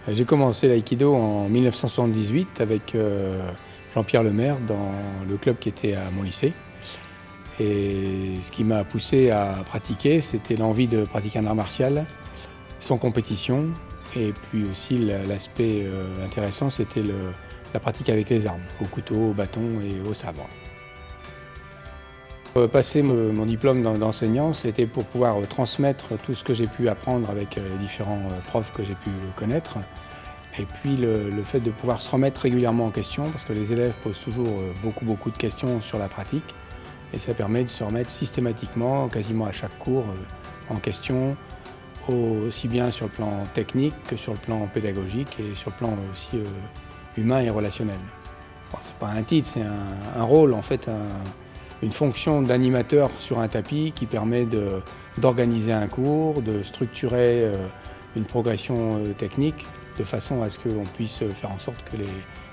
J'ai commencé l'aïkido en 1978 avec Jean-Pierre Lemaire dans le club qui était à mon lycée. Et ce qui m'a poussé à pratiquer, c'était l'envie de pratiquer un art martial sans compétition. Et puis aussi l'aspect intéressant, c'était la pratique avec les armes, au couteau, au bâton et au sabre. Passer mon diplôme d'enseignant, c'était pour pouvoir transmettre tout ce que j'ai pu apprendre avec les différents profs que j'ai pu connaître. Et puis le fait de pouvoir se remettre régulièrement en question, parce que les élèves posent toujours beaucoup de questions sur la pratique. Et ça permet de se remettre systématiquement, quasiment à chaque cours, en question, aussi bien sur le plan technique que sur le plan pédagogique et sur le plan aussi humain et relationnel. Bon, c'est pas un titre, c'est un rôle en fait, une fonction d'animateur sur un tapis qui permet d'organiser un cours, de structurer une progression technique de façon à ce qu'on puisse faire en sorte que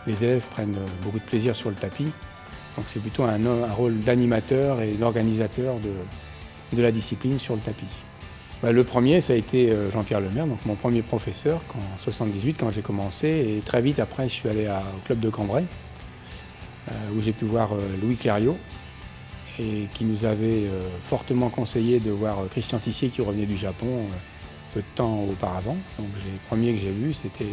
les élèves prennent beaucoup de plaisir sur le tapis. Donc c'est plutôt un rôle d'animateur et d'organisateur de la discipline sur le tapis. Le premier, ça a été Jean-Pierre Lemaire, donc mon premier professeur en 1978 quand j'ai commencé. Et très vite après, je suis allé au club de Cambrai, où j'ai pu voir Louis Clériot, et qui nous avait fortement conseillé de voir Christian Tissier qui revenait du Japon peu de temps auparavant. Donc les premiers que j'ai vus, c'était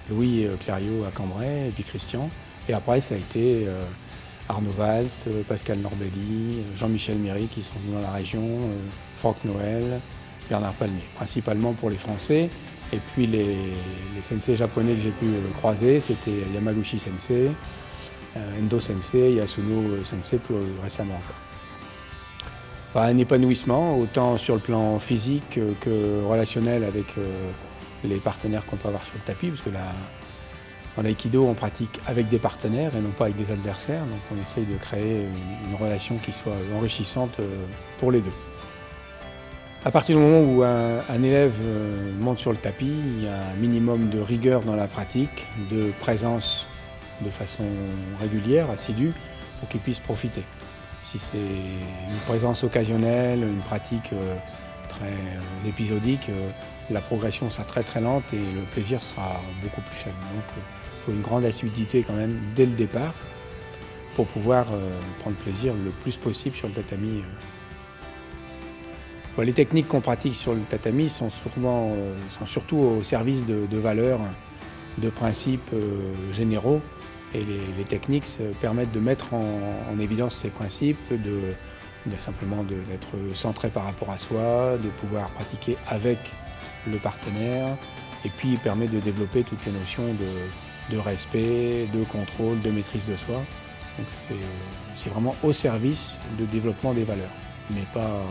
Louis Clériot à Cambrai, et puis Christian. Et après, ça a été Arnaud Valls, Pascal Norbelli, Jean-Michel Méry qui sont venus dans la région, Franck Noël, Bernard Palmier, principalement pour les Français. Et puis les sensei japonais que j'ai pu croiser, c'était Yamaguchi Sensei, Endo Sensei, Yasuno Sensei plus récemment. Un épanouissement, autant sur le plan physique que relationnel avec les partenaires qu'on peut avoir sur le tapis, parce que dans l'aïkido, on pratique avec des partenaires et non pas avec des adversaires, donc on essaye de créer une relation qui soit enrichissante pour les deux. À partir du moment où un élève monte sur le tapis, il y a un minimum de rigueur dans la pratique, de présence de façon régulière, assidue, pour qu'il puisse profiter. Si c'est une présence occasionnelle, une pratique très épisodique, la progression sera très lente et le plaisir sera beaucoup plus faible. Donc il faut une grande assiduité quand même dès le départ pour pouvoir prendre plaisir le plus possible sur le tatami. Les techniques qu'on pratique sur le tatami sont surtout au service de valeurs, de principes généraux. Et les techniques permettent de mettre en évidence ces principes, simplement d'être centré par rapport à soi, de pouvoir pratiquer avec le partenaire, et puis permet de développer toutes les notions de respect, de contrôle, de maîtrise de soi. Donc c'est vraiment au service du développement des valeurs, mais pas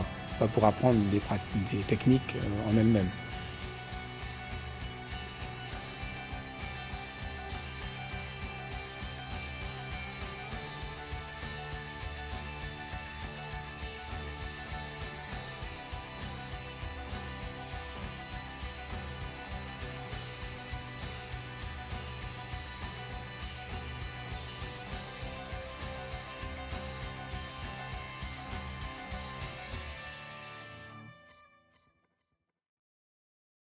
pour apprendre des techniques en elles-mêmes.